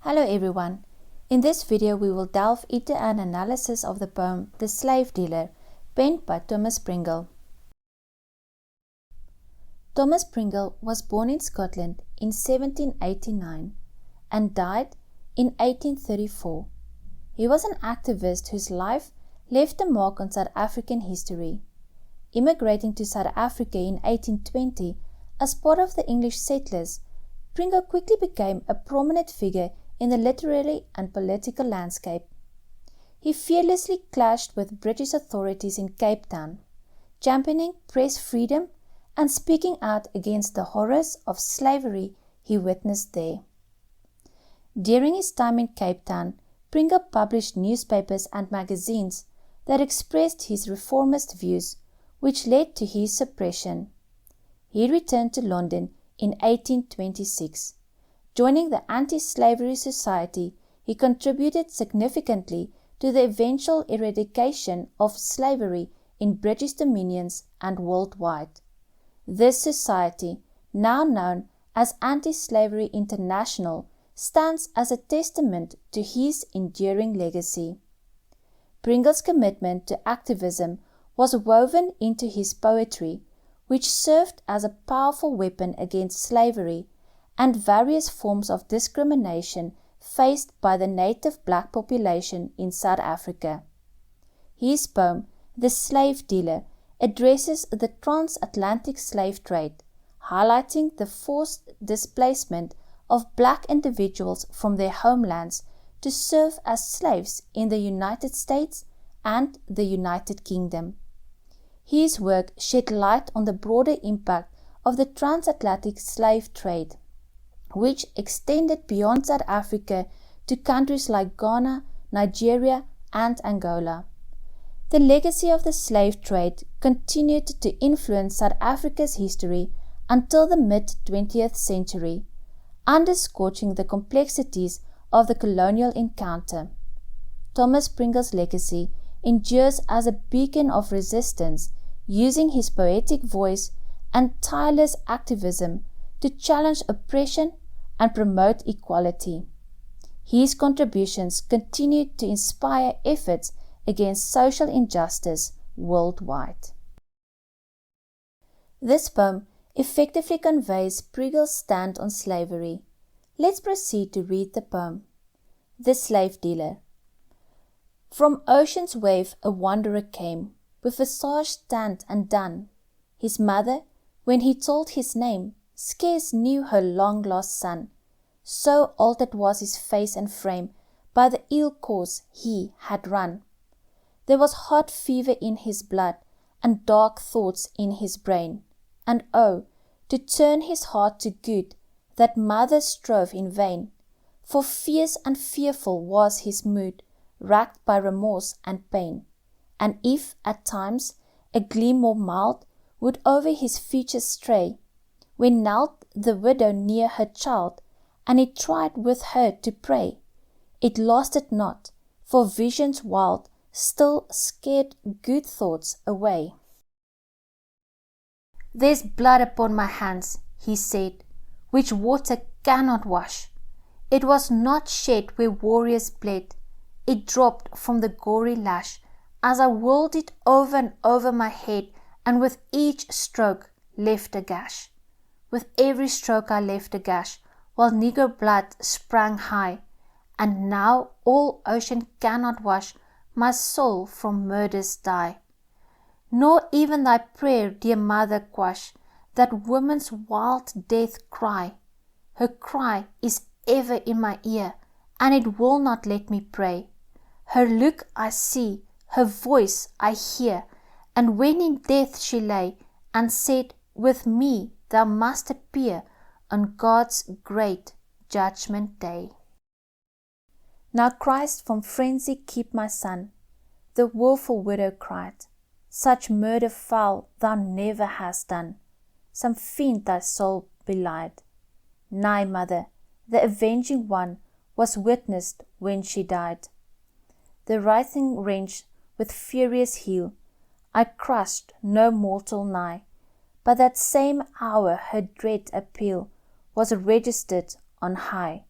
Hello everyone. In this video we will delve into an analysis of the poem The Slave Dealer, penned by Thomas Pringle. Thomas Pringle was born in Scotland in 1789 and died in 1834. He was an activist whose life left a mark on South African history. Immigrating to South Africa in 1820 as part of the English settlers, Pringle quickly became a prominent figure in the literary and political landscape. He fearlessly clashed with British authorities in Cape Town, championing press freedom and speaking out against the horrors of slavery he witnessed there. During his time in Cape Town, Pringle published newspapers and magazines that expressed his reformist views, which led to his suppression. He returned to London in 1826. Joining the Anti-Slavery Society, he contributed significantly to the eventual eradication of slavery in British dominions and worldwide. This society, now known as Anti-Slavery International, stands as a testament to his enduring legacy. Pringle's commitment to activism was woven into his poetry, which served as a powerful weapon against slavery and various forms of discrimination faced by the native black population in South Africa. His poem, The Slave Dealer, addresses the transatlantic slave trade, highlighting the forced displacement of black individuals from their homelands to serve as slaves in the United States and the United Kingdom. His work shed light on the broader impact of the transatlantic slave trade, which extended beyond South Africa to countries like Ghana, Nigeria, and Angola. The legacy of the slave trade continued to influence South Africa's history until the mid-20th century, underscoring the complexities of the colonial encounter. Thomas Pringle's legacy endures as a beacon of resistance, using his poetic voice and tireless activism to challenge oppression and promote equality. His contributions continued to inspire efforts against social injustice worldwide. This poem effectively conveys Pringle's stand on slavery. Let's proceed to read the poem. The Slave Dealer. From ocean's wave a wanderer came, with visage tanned and dun. His mother, when he told his name, scarce knew her long-lost son. So altered was his face and frame by the ill course he had run. There was hot fever in his blood, and dark thoughts in his brain. And oh, to turn his heart to good, that mother strove in vain. For fierce and fearful was his mood, racked by remorse and pain. And if, at times, a gleam more mild would over his features stray, when knelt the widow near her child, and he tried with her to pray, it lost it not, for visions wild still scared good thoughts away. There's blood upon my hands, he said, which water cannot wash. It was not shed where warriors bled, it dropped from the gory lash, as I whirled it over and over my head, and with each stroke left a gash. With every stroke I left a gash, while negro blood sprang high, and now all ocean cannot wash my soul from murder's dye. Nor even thy prayer, dear mother, quash that woman's wild death cry. Her cry is ever in my ear, and it will not let me pray. Her look I see, her voice I hear, and when in death she lay, and said, with me thou must appear on God's great judgment day. Now Christ, from frenzy keep my son, the woeful widow cried. Such murder foul thou never hast done, some fiend thy soul belied. Nay, mother, the avenging one was witnessed when she died. The writhing wrench with furious heel, I crushed no mortal nigh, but that same hour her dread appeal was registered on high.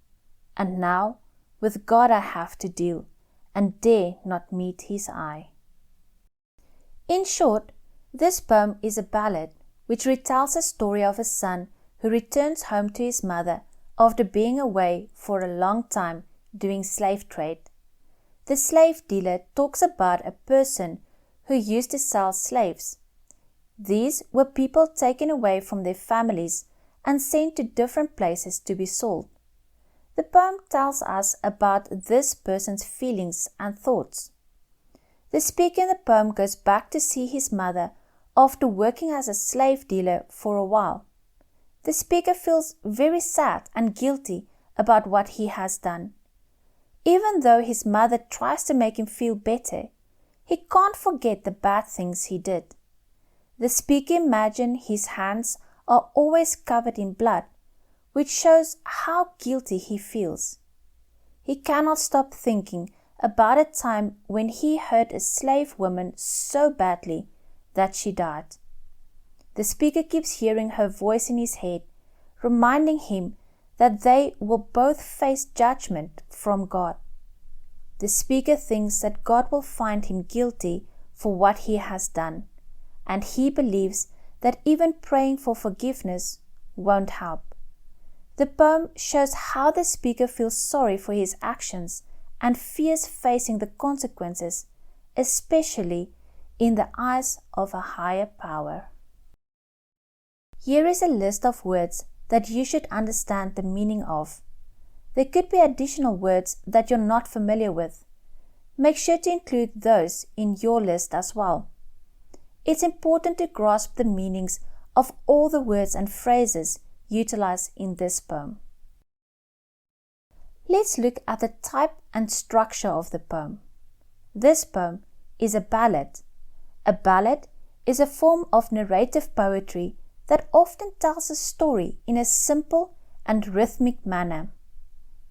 And now, with God I have to deal, and dare not meet his eye. In short, this poem is a ballad which retells a story of a son who returns home to his mother after being away for a long time doing slave trade. The slave dealer talks about a person who used to sell slaves. These were people taken away from their families and sent to different places to be sold. The poem tells us about this person's feelings and thoughts. The speaker in the poem goes back to see his mother after working as a slave dealer for a while. The speaker feels very sad and guilty about what he has done. Even though his mother tries to make him feel better, he can't forget the bad things he did. The speaker imagines his hands are always covered in blood, which shows how guilty he feels. He cannot stop thinking about a time when he hurt a slave woman so badly that she died. The speaker keeps hearing her voice in his head, reminding him that they will both face judgment from God. The speaker thinks that God will find him guilty for what he has done, and he believes that even praying for forgiveness won't help. The poem shows how the speaker feels sorry for his actions and fears facing the consequences, especially in the eyes of a higher power. Here is a list of words that you should understand the meaning of. There could be additional words that you're not familiar with. Make sure to include those in your list as well. It's important to grasp the meanings of all the words and phrases utilized in this poem. Let's look at the type and structure of the poem. This poem is a ballad. A ballad is a form of narrative poetry that often tells a story in a simple and rhythmic manner.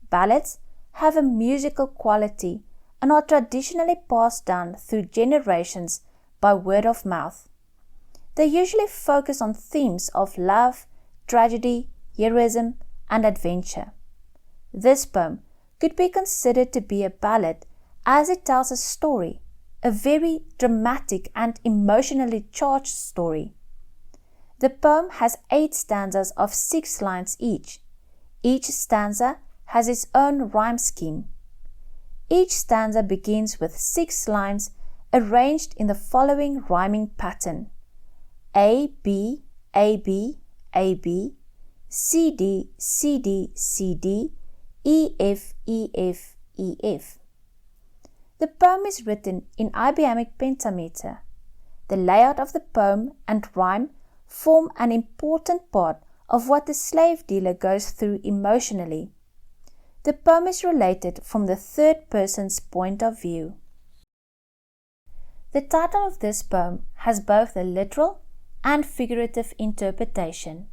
Ballads have a musical quality and are traditionally passed down through generations by word of mouth. They usually focus on themes of love, tragedy, heroism, and adventure. This poem could be considered to be a ballad as it tells a story, a very dramatic and emotionally charged story. The poem has 8 stanzas of 6 lines each. Each stanza has its own rhyme scheme. Each stanza begins with 6 lines arranged in the following rhyming pattern: A, B, A, B, A, B, C, D, C, D, C, D, E, F, E, F, E, F. The poem is written in iambic pentameter. The layout of the poem and rhyme form an important part of what the slave dealer goes through emotionally. The poem is related from the third person's point of view. The title of this poem has both a literal and figurative interpretation.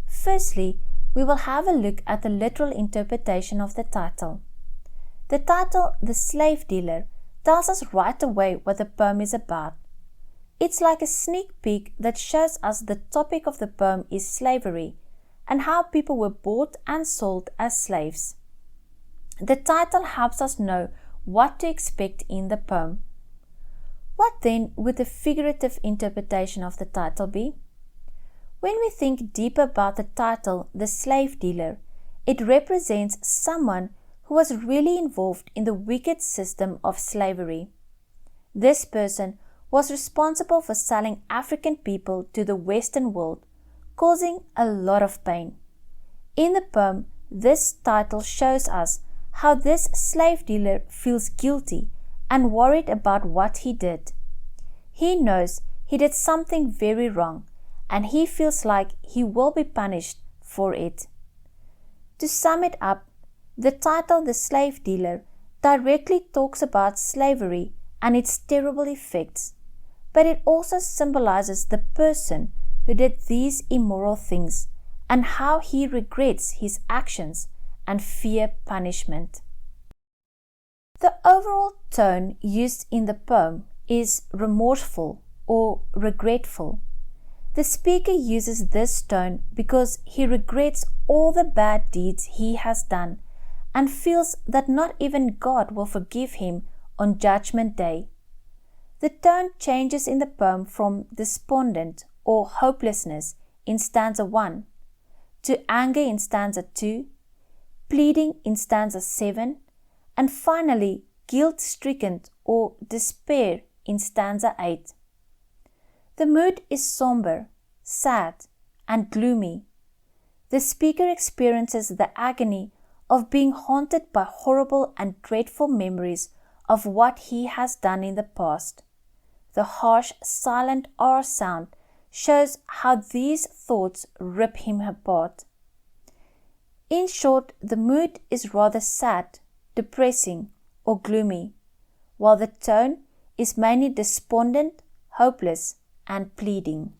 Firstly, we will have a look at the literal interpretation of the title. The title, The Slave Dealer, tells us right away what the poem is about. It's like a sneak peek that shows us the topic of the poem is slavery and how people were bought and sold as slaves. The title helps us know what to expect in the poem. What then would the figurative interpretation of the title be? When we think deeper about the title, The Slave Dealer, it represents someone who was really involved in the wicked system of slavery. This person was responsible for selling African people to the Western world, causing a lot of pain. In the poem, this title shows us how this slave dealer feels guilty and worried about what he did. He knows he did something very wrong, and he feels like he will be punished for it. To sum it up, the title The Slave Dealer directly talks about slavery and its terrible effects, but it also symbolizes the person who did these immoral things and how he regrets his actions and fear punishment. The overall tone used in the poem is remorseful or regretful. The speaker uses this tone because he regrets all the bad deeds he has done and feels that not even God will forgive him on Judgment Day. The tone changes in the poem from despondent or hopelessness in stanza 1 to anger in stanza 2, pleading in stanza 7, and finally guilt-stricken or despair in stanza 8. The mood is somber, sad, and gloomy. The speaker experiences the agony of being haunted by horrible and dreadful memories of what he has done in the past. The harsh, silent R sound shows how these thoughts rip him apart. In short, the mood is rather sad, depressing, or gloomy, while the tone is mainly despondent, hopeless, and pleading.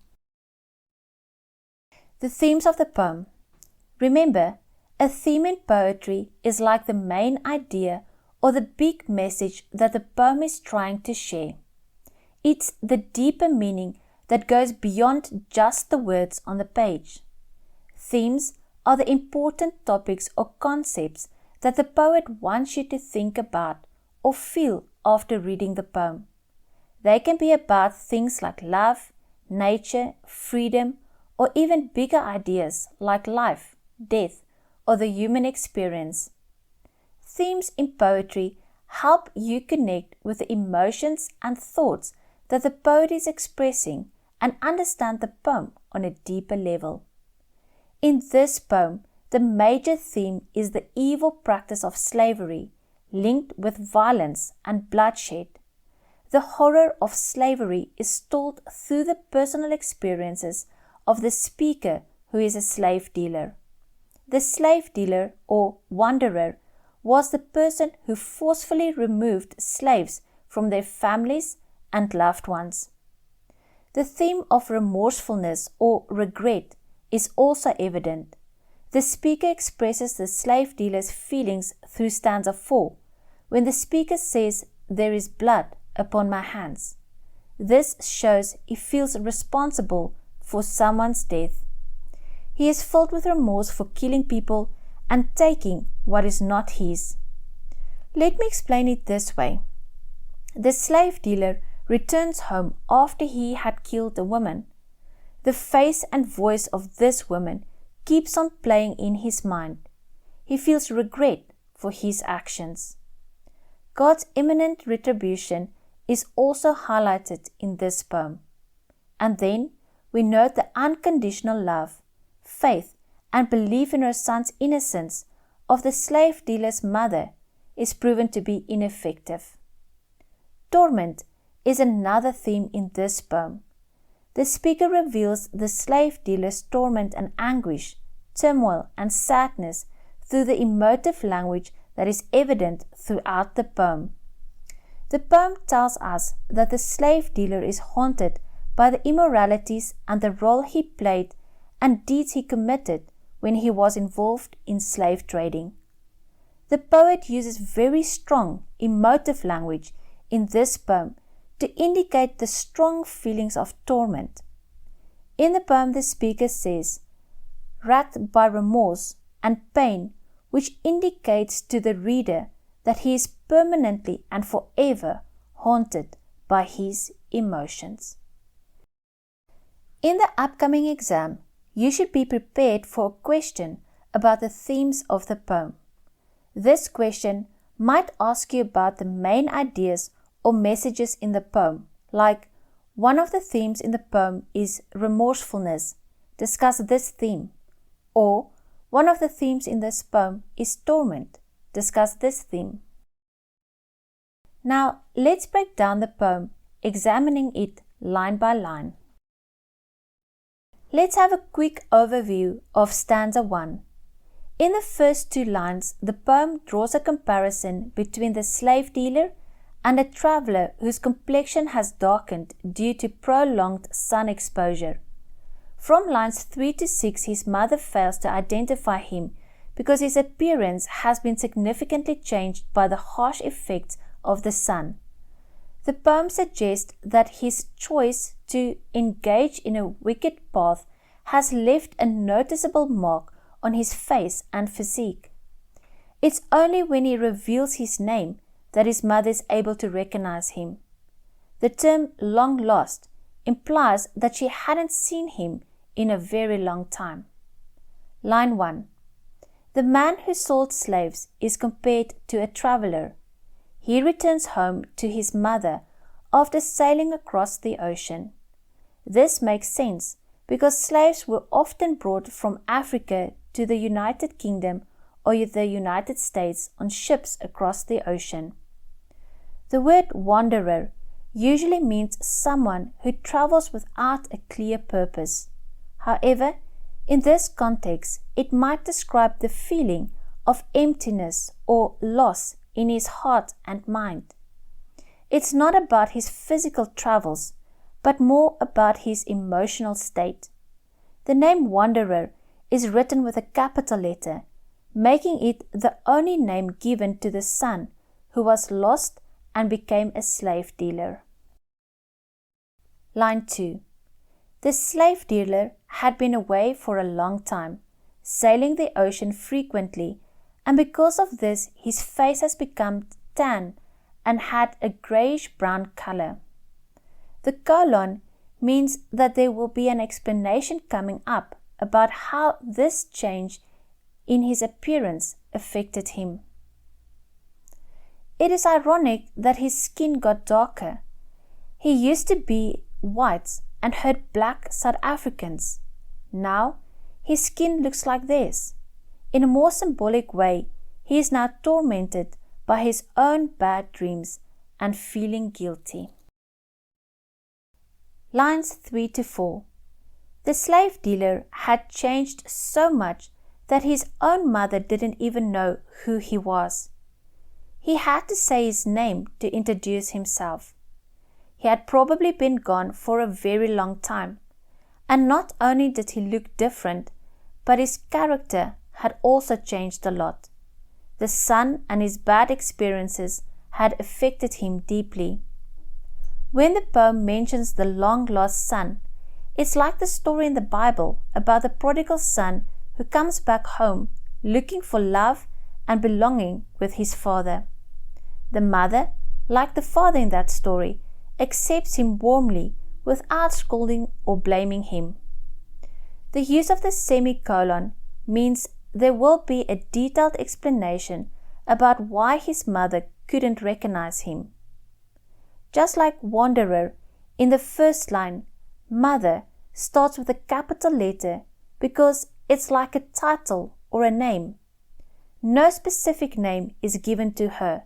The themes of the poem. Remember, a theme in poetry is like the main idea or the big message that the poem is trying to share. It's the deeper meaning that goes beyond just the words on the page. Themes are the important topics or concepts that the poet wants you to think about or feel after reading the poem. They can be about things like love, nature, freedom, or even bigger ideas like life, death, or the human experience. Themes in poetry help you connect with the emotions and thoughts that the poet is expressing and understand the poem on a deeper level. In this poem, the major theme is the evil practice of slavery, linked with violence and bloodshed. The horror of slavery is told through the personal experiences of the speaker who is a slave dealer. The slave dealer or wanderer was the person who forcefully removed slaves from their families and loved ones. The theme of remorsefulness or regret is also evident. The speaker expresses the slave dealer's feelings through stanza 4, when the speaker says, "There is blood upon my hands." This shows he feels responsible for someone's death. He is filled with remorse for killing people and taking what is not his. Let me explain it this way. The slave dealer returns home after he had killed a woman. The face and voice of this woman keeps on playing in his mind. He feels regret for his actions. God's imminent retribution is also highlighted in this poem. And then we note the unconditional love, faith, and belief in her son's innocence of the slave dealer's mother is proven to be ineffective. Torment is another theme in this poem. The speaker reveals the slave dealer's torment and anguish, turmoil and sadness through the emotive language that is evident throughout the poem. The poem tells us that the slave dealer is haunted by the immoralities and the role he played and deeds he committed when he was involved in slave trading. The poet uses very strong, emotive language in this poem to indicate the strong feelings of torment. In the poem, the speaker says, "Racked by remorse and pain," which indicates to the reader that he is permanently and forever haunted by his emotions. In the upcoming exam, you should be prepared for a question about the themes of the poem. This question might ask you about the main ideas or messages in the poem, like one of the themes in the poem is remorsefulness. Discuss this theme. Or one of the themes in this poem is torment. Discuss this theme. Now, let's break down the poem, examining it line by line. Let's have a quick overview of stanza 1. In the first 2 lines, the poem draws a comparison between the slave dealer and a traveler whose complexion has darkened due to prolonged sun exposure. From lines 3 to 6, his mother fails to identify him because his appearance has been significantly changed by the harsh effects of the sun. The poem suggests that his choice to engage in a wicked path has left a noticeable mark on his face and physique. It's only when he reveals his name that his mother is able to recognize him. The term long lost implies that she hadn't seen him in a very long time. Line 1. The man who sold slaves is compared to a traveler. He returns home to his mother after sailing across the ocean. This makes sense because slaves were often brought from Africa to the United Kingdom or the United States on ships across the ocean. The word wanderer usually means someone who travels without a clear purpose. However, in this context, it might describe the feeling of emptiness or loss in his heart and mind. It's not about his physical travels, but more about his emotional state. The name wanderer is written with a capital letter, making it the only name given to the son who was lost and became a slave dealer. Line 2. The slave dealer had been away for a long time, sailing the ocean frequently, and because of this his face has become tan and had a grayish-brown color. The colon means that there will be an explanation coming up about how this change in his appearance affected him. It is ironic that his skin got darker. He used to be white and hurt black South Africans. Now, his skin looks like this. In a more symbolic way, he is now tormented by his own bad dreams and feeling guilty. Lines 3 to 4. The slave dealer had changed so much that his own mother didn't even know who he was. He had to say his name to introduce himself. He had probably been gone for a very long time, and not only did he look different, but his character had also changed a lot. The sun and his bad experiences had affected him deeply. When the poem mentions the long-lost son, it's like the story in the Bible about the prodigal son who comes back home looking for love and belonging with his father. The mother, like the father in that story, accepts him warmly without scolding or blaming him. The use of the semicolon means there will be a detailed explanation about why his mother couldn't recognize him. Just like wanderer, in the first line, mother starts with a capital letter because it's like a title or a name. No specific name is given to her.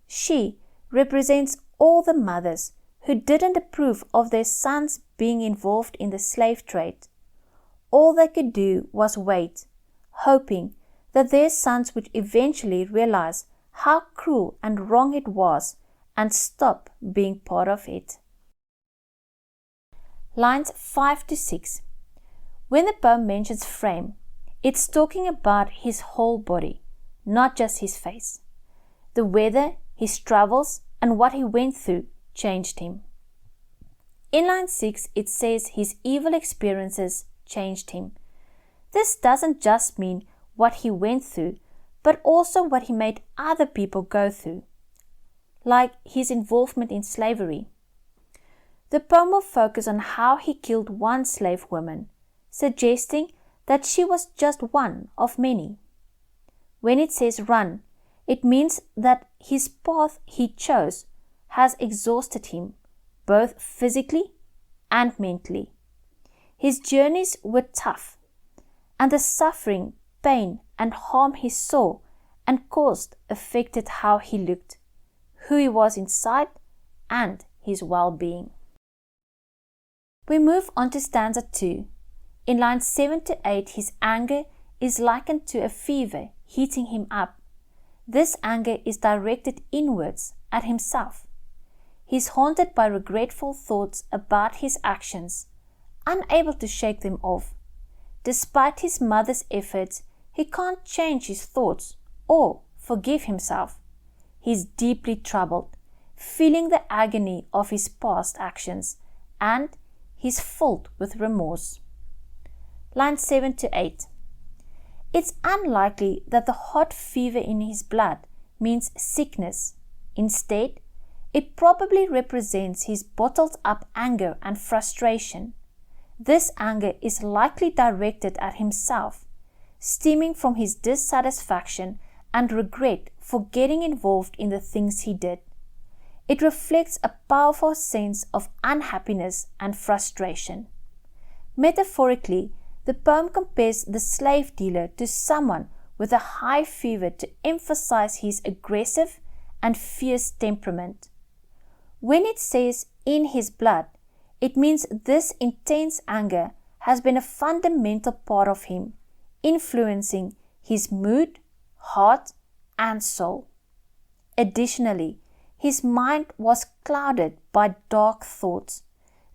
She represents all the mothers who didn't approve of their sons being involved in the slave trade. All they could do was wait, hoping that their sons would eventually realize how cruel and wrong it was and stop being part of it. Lines 5 to 6. When the poem mentions frame, it's talking about his whole body, not just his face. The weather, his travels, and what he went through changed him. In line 6, it says his evil experiences changed him. This doesn't just mean what he went through, but also what he made other people go through, like his involvement in slavery. The poem will focus on how he killed one slave woman, suggesting that she was just one of many. When it says run, it means that his path he chose has exhausted him, both physically and mentally. His journeys were tough, and the suffering, pain, and harm he saw and caused affected how he looked, who he was inside, and his well-being. We move on to stanza 2. In lines 7 to 8, his anger is likened to a fever heating him up. This anger is directed inwards at himself. He is haunted by regretful thoughts about his actions, unable to shake them off. Despite his mother's efforts, he can't change his thoughts or forgive himself. He is deeply troubled, feeling the agony of his past actions, and he is filled with remorse. Lines 7 to 8. It's unlikely that the hot fever in his blood means sickness. Instead, it probably represents his bottled up anger and frustration. This anger is likely directed at himself, stemming from his dissatisfaction and regret for getting involved in the things he did. It reflects a powerful sense of unhappiness and frustration. Metaphorically, the poem compares the slave dealer to someone with a high fever to emphasize his aggressive and fierce temperament. When it says in his blood, it means this intense anger has been a fundamental part of him, influencing his mood, heart, and soul. Additionally, his mind was clouded by dark thoughts.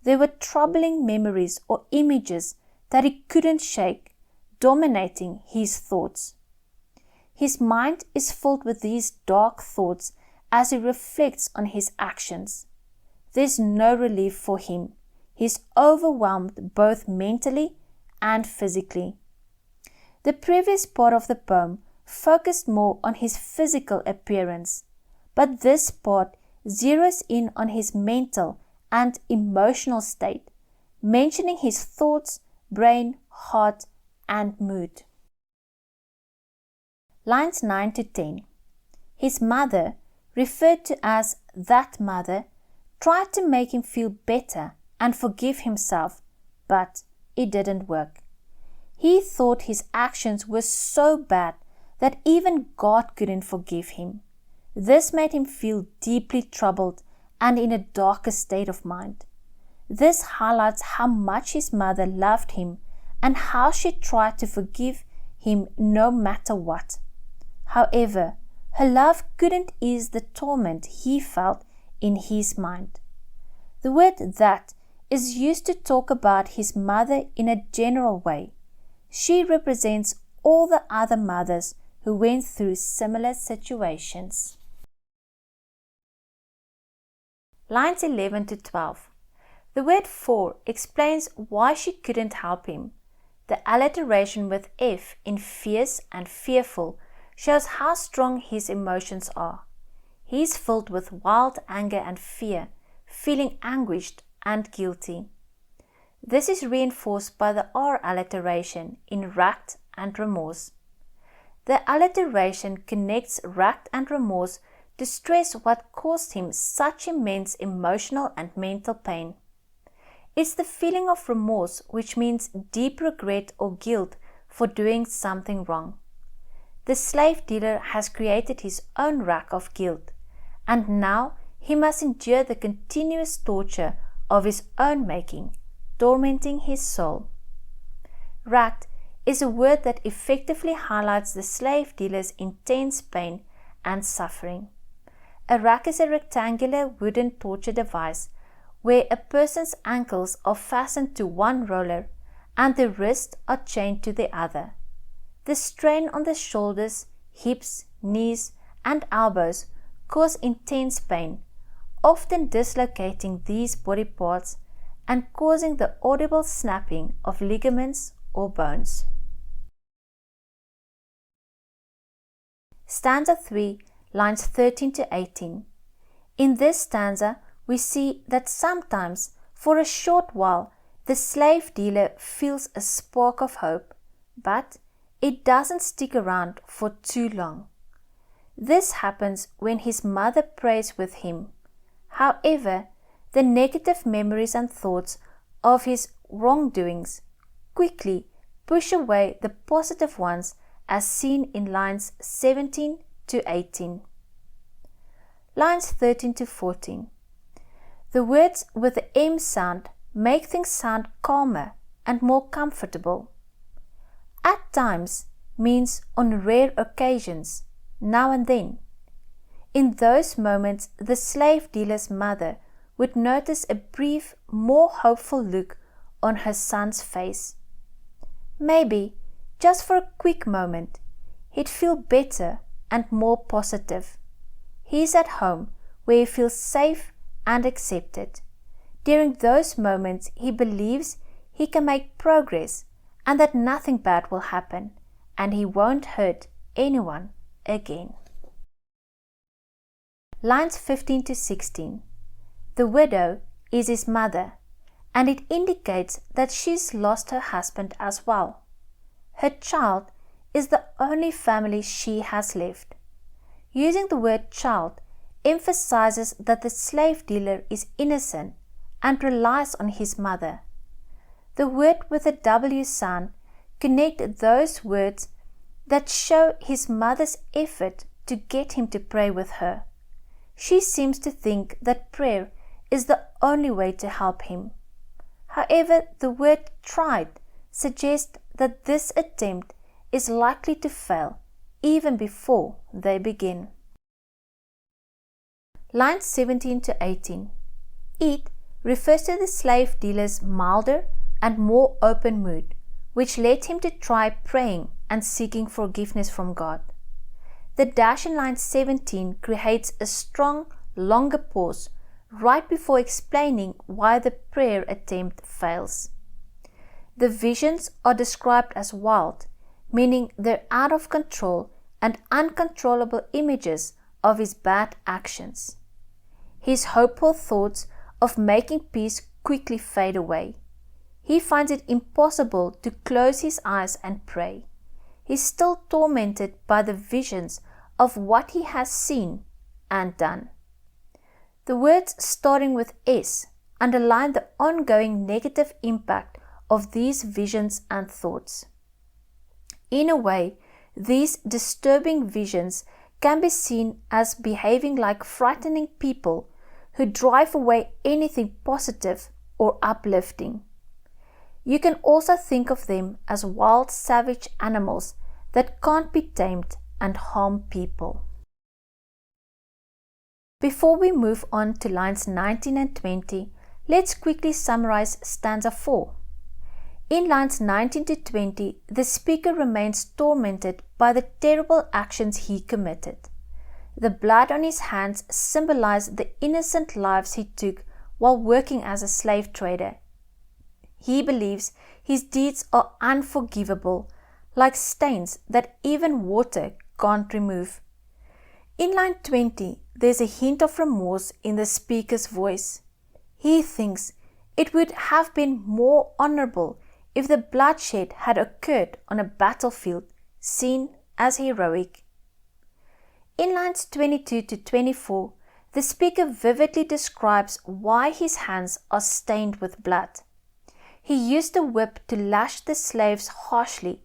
There were troubling memories or images that he couldn't shake, dominating his thoughts. His mind is filled with these dark thoughts as he reflects on his actions. There's no relief for him. He's overwhelmed both mentally and physically. The previous part of the poem focused more on his physical appearance, but this part zeroes in on his mental and emotional state, mentioning his thoughts, brain, heart, and mood. Lines 9 to 10. His mother, referred to as that mother, tried to make him feel better and forgive himself, but it didn't work. He thought his actions were so bad that even God couldn't forgive him. This made him feel deeply troubled and in a darker state of mind. This highlights how much his mother loved him and how she tried to forgive him no matter what. However, her love couldn't ease the torment he felt in his mind. The word that is used to talk about his mother in a general way. She represents all the other mothers who went through similar situations. Lines 11 to 12. The word for explains why she couldn't help him. The alliteration with F in fierce and fearful shows how strong his emotions are. He is filled with wild anger and fear, feeling anguished and guilty. This is reinforced by the R alliteration in racked and remorse. The alliteration connects racked and remorse to stress what caused him such immense emotional and mental pain. It's the feeling of remorse, which means deep regret or guilt for doing something wrong. The slave dealer has created his own rack of guilt, and now he must endure the continuous torture of his own making, tormenting his soul. Racked is a word that effectively highlights the slave dealer's intense pain and suffering. A rack is a rectangular wooden torture device where a person's ankles are fastened to one roller and the wrists are chained to the other. The strain on the shoulders, hips, knees, and elbows cause intense pain, often dislocating these body parts and causing the audible snapping of ligaments or bones. Stanza 3, lines 13 to 18. In this stanza, we see that sometimes, for a short while, the slave dealer feels a spark of hope, but it doesn't stick around for too long. This happens when his mother prays with him. However, the negative memories and thoughts of his wrongdoings quickly push away the positive ones as seen in lines 17 to 18. Lines 13 to 14. The words with the M sound make things sound calmer and more comfortable. At times means on rare occasions, now and then. In those moments, the slave dealer's mother would notice a brief, more hopeful look on her son's face. Maybe, just for a quick moment, he'd feel better and more positive. He's at home where he feels safe and accepted. During those moments, he believes he can make progress and that nothing bad will happen, and he won't hurt anyone again. Lines 15 to 16. The widow is his mother, and it indicates that she's lost her husband as well. Her child is the only family she has left. Using the word child emphasizes that the slave dealer is innocent and relies on his mother. The word with a W sound connect those words that show his mother's effort to get him to pray with her. She seems to think that prayer is the only way to help him. However, the word tried suggests that this attempt is likely to fail even before they begin. Lines 17 to 18. It refers to the slave dealer's milder and more open mood, which led him to try praying and seeking forgiveness from God. The dash in line 17 creates a strong, longer pause right before explaining why the prayer attempt fails. The visions are described as wild, meaning they're out of control and uncontrollable images of his bad actions. His hopeful thoughts of making peace quickly fade away. He finds it impossible to close his eyes and pray. He's still tormented by the visions of what he has seen and done. The words starting with S underline the ongoing negative impact of these visions and thoughts. In a way, these disturbing visions can be seen as behaving like frightening people who drive away anything positive or uplifting. You can also think of them as wild, savage animals that can't be tamed and harm people. Before we move on to lines 19 and 20, let's quickly summarize stanza 4. In lines 19 to 20, the speaker remains tormented by the terrible actions he committed. The blood on his hands symbolizes the innocent lives he took while working as a slave trader. He believes his deeds are unforgivable, like stains that even water can't remove. In line 20, there's a hint of remorse in the speaker's voice. He thinks it would have been more honorable if the bloodshed had occurred on a battlefield seen as heroic. In lines 22 to 24, the speaker vividly describes why his hands are stained with blood. He used a whip to lash the slaves harshly,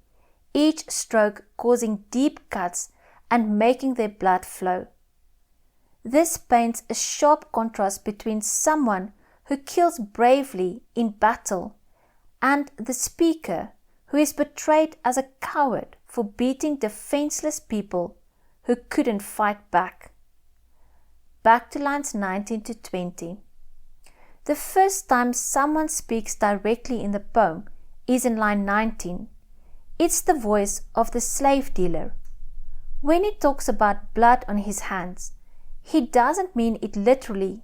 each stroke causing deep cuts and making their blood flow. This paints a sharp contrast between someone who kills bravely in battle and the speaker who is portrayed as a coward for beating defenseless people who couldn't fight back. Back to lines 19 to 20. The first time someone speaks directly in the poem is in line 19. It's the voice of the slave dealer. When he talks about blood on his hands, he doesn't mean it literally.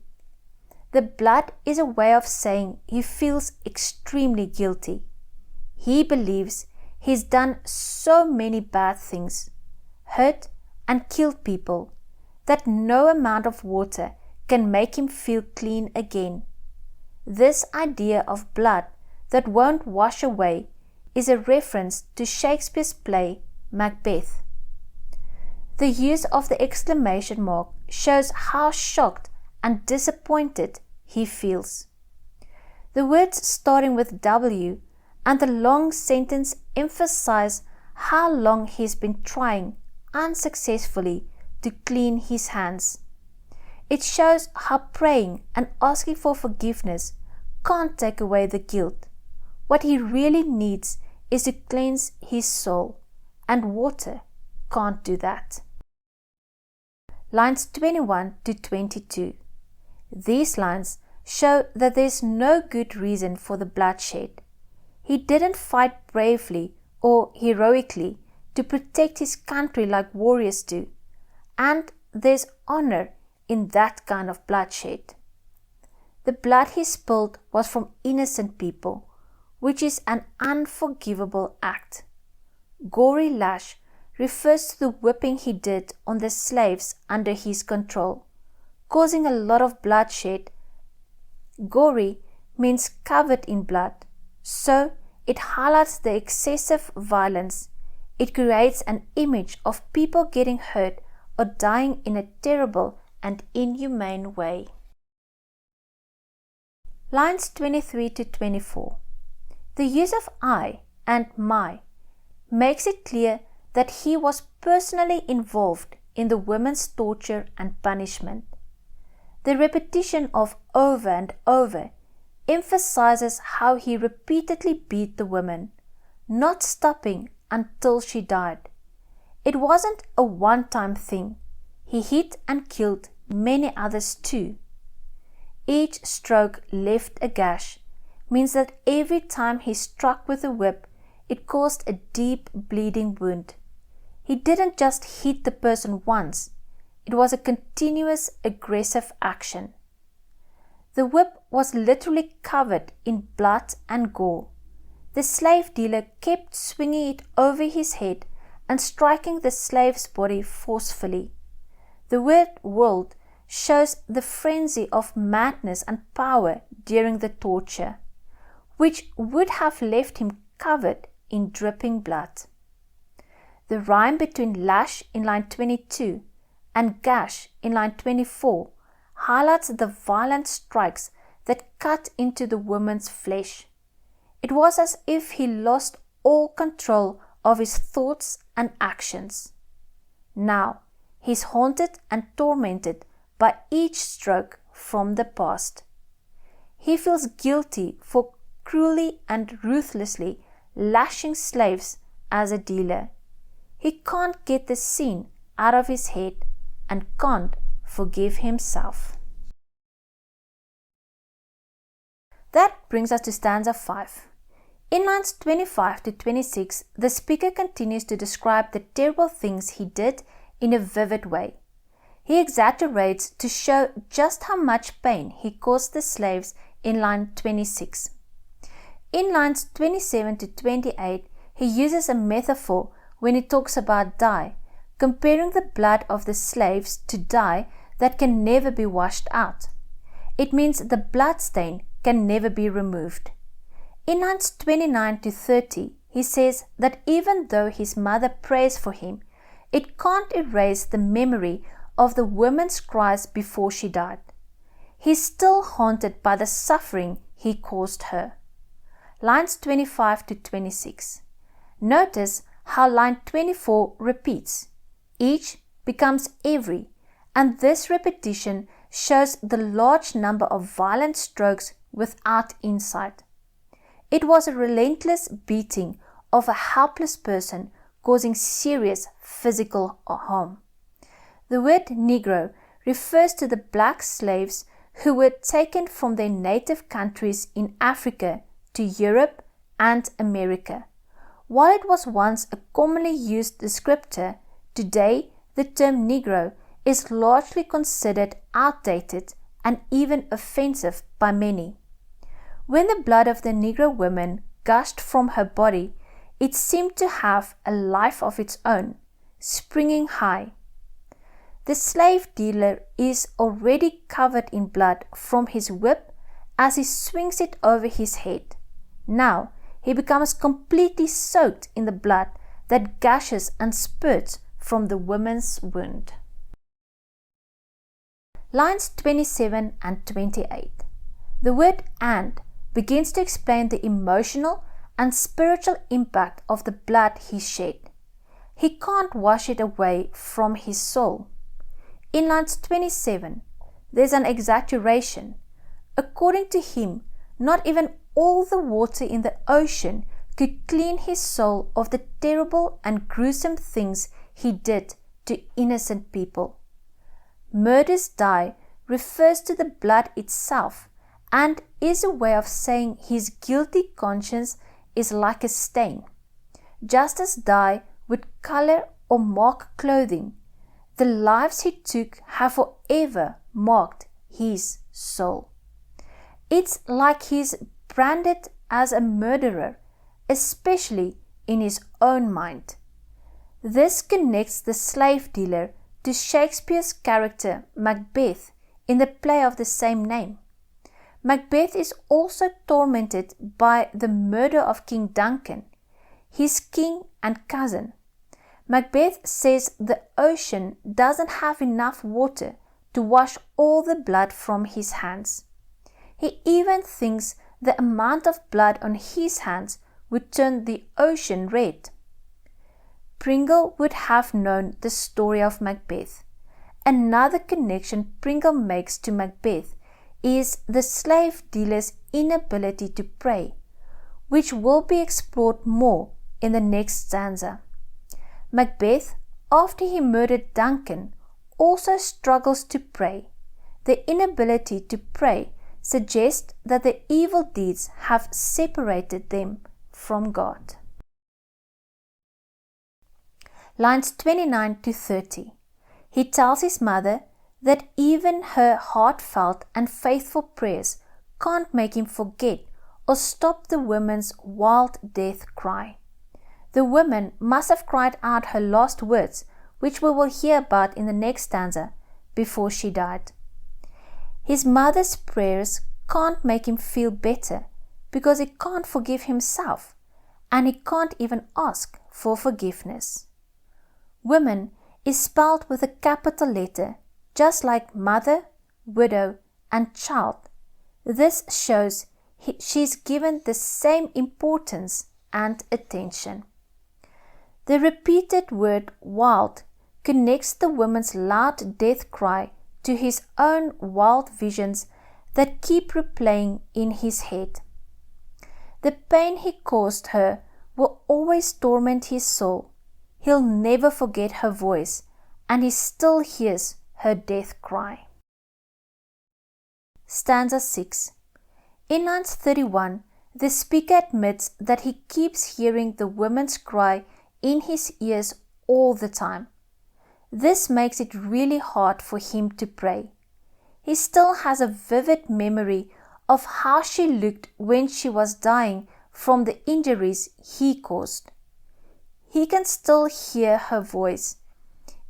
The blood is a way of saying he feels extremely guilty. He believes he's done so many bad things, hurt and killed people, that no amount of water can make him feel clean again. This idea of blood that won't wash away is a reference to Shakespeare's play Macbeth. The use of the exclamation mark shows how shocked and disappointed he feels. The words starting with W and the long sentence emphasize how long he's been trying unsuccessfully to clean his hands. It shows how praying and asking for forgiveness can't take away the guilt. What he really needs is to cleanse his soul, and water can't do that. Lines 21 to 22. These lines show that there's no good reason for the bloodshed. He didn't fight bravely or heroically to protect his country like warriors do, and there's honor in that kind of bloodshed. The blood he spilled was from innocent people, which is an unforgivable act. gory lash refers to the whipping he did on the slaves under his control, causing a lot of bloodshed. Gory means covered in blood, so it highlights the excessive violence. It creates an image of people getting hurt or dying in a terrible and inhumane way. Lines 23 to 24. The use of I and my makes it clear that he was personally involved in the women's torture and punishment. The repetition of over and over emphasizes how he repeatedly beat the woman, not stopping until she died. It wasn't a one-time thing. He hit and killed many others too. Each stroke left a gash, means that every time he struck with a whip, it caused a deep bleeding wound. He didn't just hit the person once. It was a continuous aggressive action. The whip was literally covered in blood and gore. The slave dealer kept swinging it over his head and striking the slave's body forcefully. The world shows the frenzy of madness and power during the torture, which would have left him covered in dripping blood. The rhyme between lash in line 22 and gash in line 24 highlights the violent strikes that cut into the woman's flesh. It was as if he lost all control of his thoughts and actions. Now he is haunted and tormented by each stroke from the past. He feels guilty for cruelly and ruthlessly lashing slaves as a dealer. He can't get the scene out of his head and can't forgive himself. That brings us to stanza 5. In lines 25 to 26, the speaker continues to describe the terrible things he did in a vivid way. He exaggerates to show just how much pain he caused the slaves in line 26. In lines 27 to 28, he uses a metaphor when he talks about dye, comparing the blood of the slaves to dye that can never be washed out. It means the blood stain can never be removed. In lines 29 to 30, he says that even though his mother prays for him, it can't erase the memory of the woman's cries before she died. He's still haunted by the suffering he caused her. Lines 25 to 26. Notice how line 24 repeats. Each becomes every, and this repetition shows the large number of violent strokes without insight. It was a relentless beating of a helpless person causing serious physical harm. The word Negro refers to the black slaves who were taken from their native countries in Africa to Europe and America. While it was once a commonly used descriptor, today the term Negro is largely considered outdated and even offensive by many. When the blood of the Negro woman gushed from her body, it seemed to have a life of its own, springing high. The slave dealer is already covered in blood from his whip as he swings it over his head. Now he becomes completely soaked in the blood that gushes and spurts from the woman's wound. Lines 27 and 28. The word "and" begins to explain the emotional and spiritual impact of the blood he shed. He can't wash it away from his soul. In lines 27, there's an exaggeration. According to him, not even all the water in the ocean could clean his soul of the terrible and gruesome things he did to innocent people. Murder's dye refers to the blood itself and is a way of saying his guilty conscience is like a stain. Just as dye would color or mark clothing, the lives he took have forever marked his soul. It's like he's branded as a murderer, especially in his own mind. This connects the slave dealer to Shakespeare's character Macbeth in the play of the same name. Macbeth is also tormented by the murder of King Duncan, his king and cousin. Macbeth says the ocean doesn't have enough water to wash all the blood from his hands. He even thinks the amount of blood on his hands would turn the ocean red. Pringle would have known the story of Macbeth. Another connection Pringle makes to Macbeth is the slave dealer's inability to pray, which will be explored more in the next stanza. Macbeth, after he murdered Duncan, also struggles to pray. The inability to pray suggests that the evil deeds have separated them from God. Lines 29 to 30. He tells his mother that even her heartfelt and faithful prayers can't make him forget or stop the woman's wild death cry. The woman must have cried out her last words, which we will hear about in the next stanza, before she died. His mother's prayers can't make him feel better because he can't forgive himself and he can't even ask for forgiveness. Woman is spelled with a capital letter, just like mother, widow, and child. This shows she's given the same importance and attention. The repeated word wild connects the woman's loud death cry to his own wild visions that keep replaying in his head. The pain he caused her will always torment his soul. He'll never forget her voice, and he still hears her death cry. Stanza 6. In lines 31, the speaker admits that he keeps hearing the woman's cry in his ears all the time. This makes it really hard for him to pray. He still has a vivid memory of how she looked when she was dying from the injuries he caused. He can still hear her voice.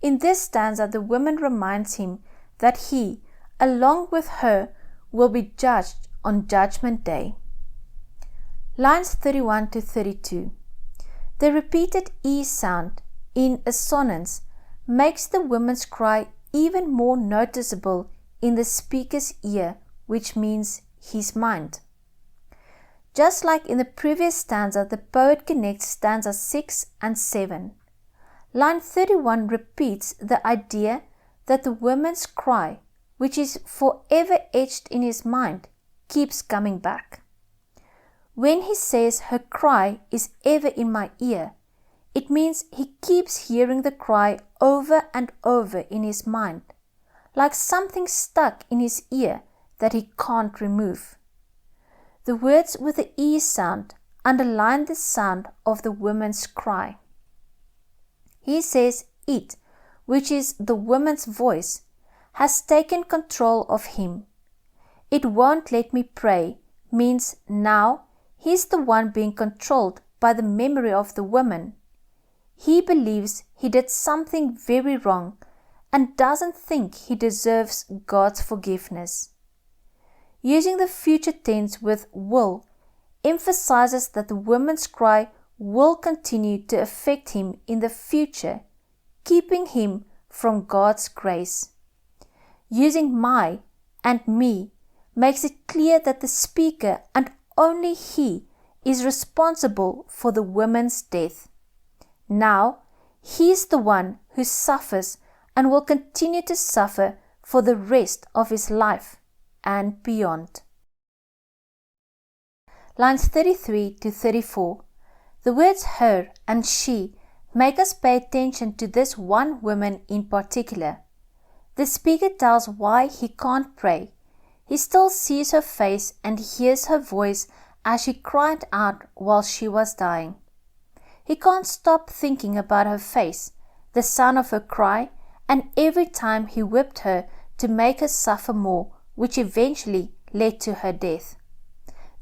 In this stanza, the woman reminds him that he, along with her, will be judged on Judgment Day. Lines 31 to 32. The repeated E sound in assonance makes the woman's cry even more noticeable in the speaker's ear, which means his mind. Just like in the previous stanza, the poet connects stanza 6 and 7. Line 31 repeats the idea that the woman's cry, which is forever etched in his mind, keeps coming back. When he says her cry is ever in my ear, it means he keeps hearing the cry over and over in his mind, like something stuck in his ear that he can't remove. The words with the E sound underline the sound of the woman's cry. He says it, which is the woman's voice, has taken control of him. It won't let me pray means now he's the one being controlled by the memory of the woman. He believes he did something very wrong and doesn't think he deserves God's forgiveness. Using the future tense with will emphasizes that the woman's cry will continue to affect him in the future, keeping him from God's grace. Using my and me makes it clear that the speaker and only he is responsible for the woman's death. Now, he's the one who suffers and will continue to suffer for the rest of his life and beyond. Lines 33 to 34. The words her and she make us pay attention to this one woman in particular. The speaker tells why he can't pray. He still sees her face and hears her voice as she cried out while she was dying. He can't stop thinking about her face, the sound of her cry, and every time he whipped her to make her suffer more, which eventually led to her death.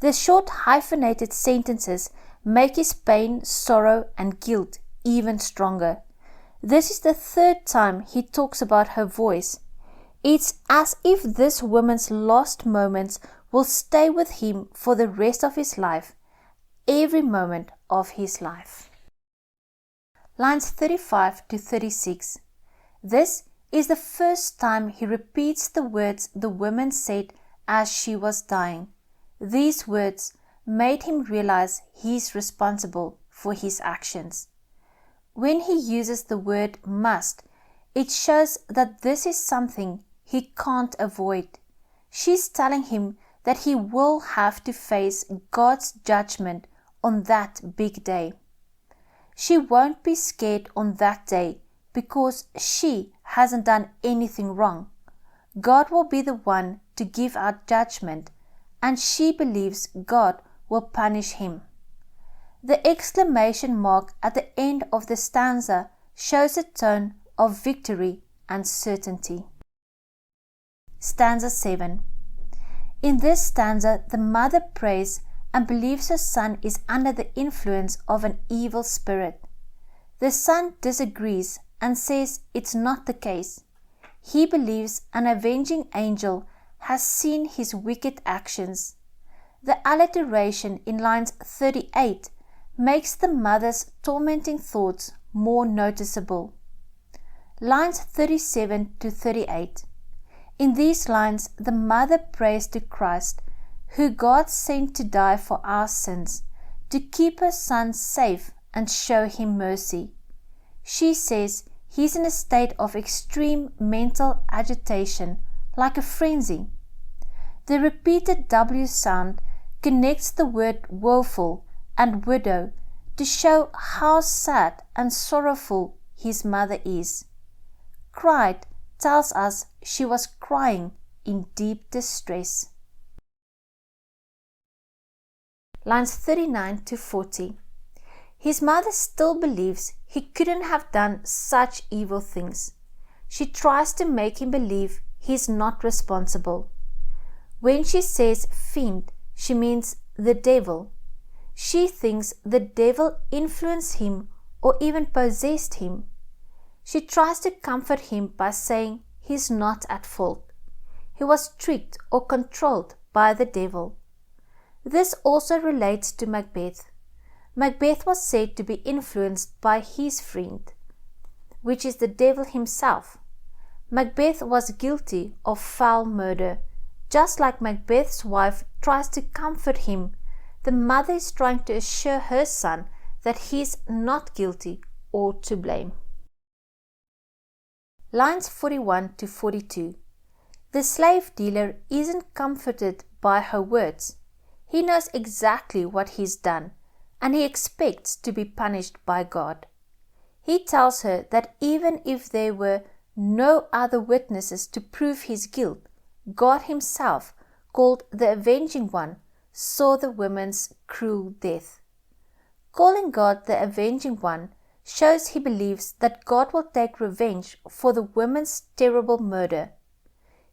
The short hyphenated sentences make his pain, sorrow, and guilt even stronger, This is the third time he talks about her voice. It's as if this woman's lost moments will stay with him for the rest of his life, every moment of his life. Lines 35 to 36. This is the first time he repeats the words the woman said as she was dying. These words made him realize he's responsible for his actions. When he uses the word must, it shows that this is something he can't avoid. She's telling him that he will have to face God's judgment on that big day. She won't be scared on that day because she hasn't done anything wrong. God will be the one to give out judgment, and she believes God will punish him. The exclamation mark at the end of the stanza shows a tone of victory and certainty. Stanza 7. In this stanza, the mother prays and believes her son is under the influence of an evil spirit. The son disagrees and says it's not the case. He believes an avenging angel has seen his wicked actions. The alliteration in lines 38 makes the mother's tormenting thoughts more noticeable. Lines 37 to 38. In these lines, the mother prays to Christ, who God sent to die for our sins, to keep her son safe and show him mercy. She says he's in a state of extreme mental agitation, like a frenzy. The repeated W sound connects the word woeful and widow to show how sad and sorrowful his mother is. Cried tells us she was crying in deep distress. Lines 39 to 40. His mother still believes he couldn't have done such evil things. She tries to make him believe he's not responsible. When she says fiend, she means the devil. She thinks the devil influenced him or even possessed him. She tries to comfort him by saying he's not at fault. He was tricked or controlled by the devil. This also relates to Macbeth. Macbeth was said to be influenced by his friend, which is the devil himself. Macbeth was guilty of foul murder. Just like Macbeth's wife tries to comfort him, the mother is trying to assure her son that he's not guilty or to blame. Lines 41 to 42. The slave dealer isn't comforted by her words. He knows exactly what he's done, and he expects to be punished by God. He tells her that even if there were no other witnesses to prove his guilt, God himself, called the Avenging One, saw the woman's cruel death. Calling God the Avenging One shows he believes that God will take revenge for the woman's terrible murder.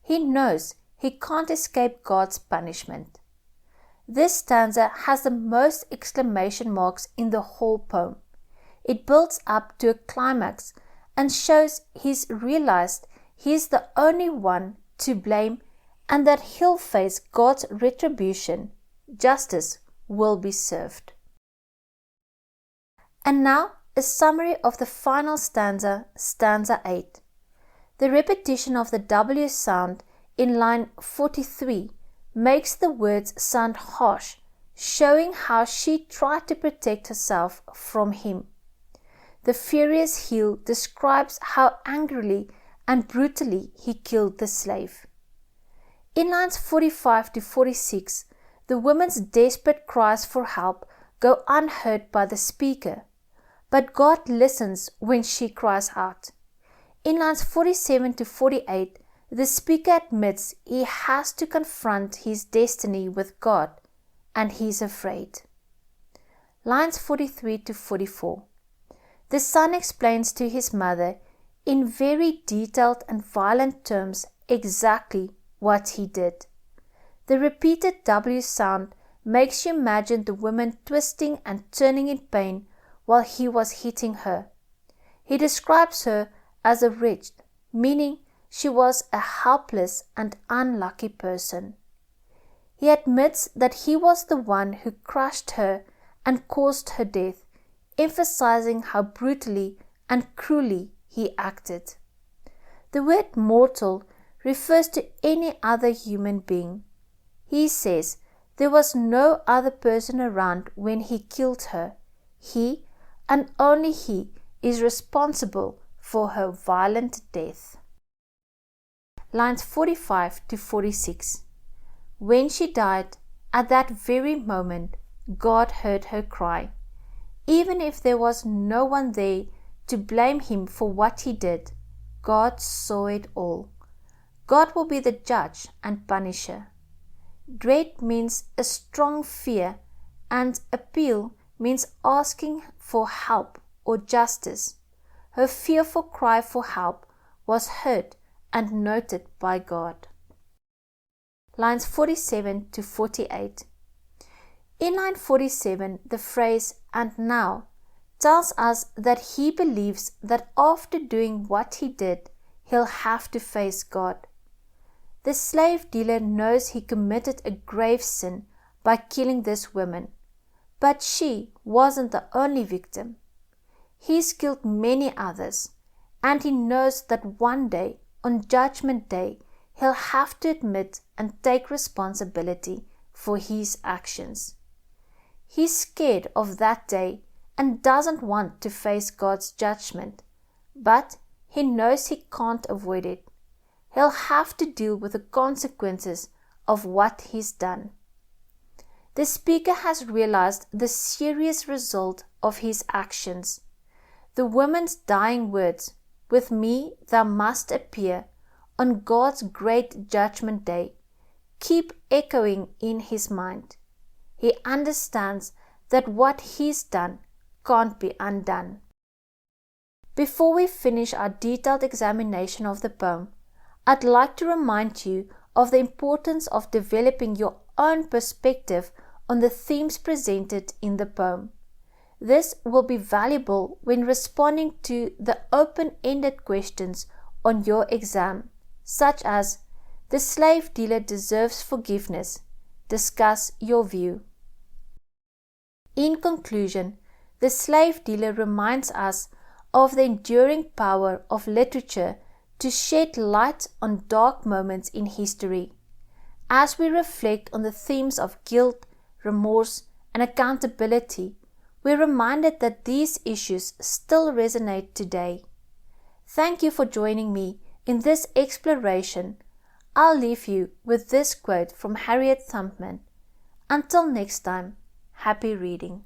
He knows he can't escape God's punishment. This stanza has the most exclamation marks in the whole poem. It builds up to a climax and shows he's realized he's the only one to blame and that he'll face God's retribution. Justice will be served. And now, a summary of the final stanza, stanza 8. The repetition of the W sound in line 43 makes the words sound harsh, showing how she tried to protect herself from him. The furious heel describes how angrily and brutally he killed the slave. In lines 45 to 46, the woman's desperate cries for help go unheard by the speaker, but God listens when she cries out. In lines 47 to 48, the speaker admits he has to confront his destiny with God, and he's afraid. Lines 43 to 44. The son explains to his mother in very detailed and violent terms exactly what he did. The repeated W sound makes you imagine the woman twisting and turning in pain while he was hitting her. He describes her as a wretch, meaning she was a helpless and unlucky person. He admits that he was the one who crushed her and caused her death, emphasizing how brutally and cruelly he acted. The word mortal refers to any other human being. He says there was no other person around when he killed her. He, and only he, is responsible for her violent death. Lines 45 to 46. When she died, at that very moment, God heard her cry. Even if there was no one there to blame him for what he did, God saw it all. God will be the judge and punisher. Dread means a strong fear, and appeal means asking for help or justice. Her fearful cry for help was heard and noted by God. Lines 47 to 48. In line 47, the phrase "and now" tells us that he believes that after doing what he did, he'll have to face God. The slave dealer knows he committed a grave sin by killing this woman, but she wasn't the only victim. He's killed many others, and he knows that one day, on Judgment Day, he'll have to admit and take responsibility for his actions. He's scared of that day and doesn't want to face God's judgment, but he knows he can't avoid it. He'll have to deal with the consequences of what he's done. The speaker has realized the serious result of his actions. The woman's dying words, "With me thou must appear," on God's great judgment day, keep echoing in his mind. He understands that what he's done can't be undone. Before we finish our detailed examination of the poem, I'd like to remind you of the importance of developing your own perspective on the themes presented in the poem. This will be valuable when responding to the open-ended questions on your exam, such as, "The slave dealer deserves forgiveness. Discuss your view." In conclusion, the slave dealer reminds us of the enduring power of literature to shed light on dark moments in history. As we reflect on the themes of guilt, remorse, and accountability, we're reminded that these issues still resonate today. Thank you for joining me in this exploration. I'll leave you with this quote from Harriet Tubman. Until next time, happy reading.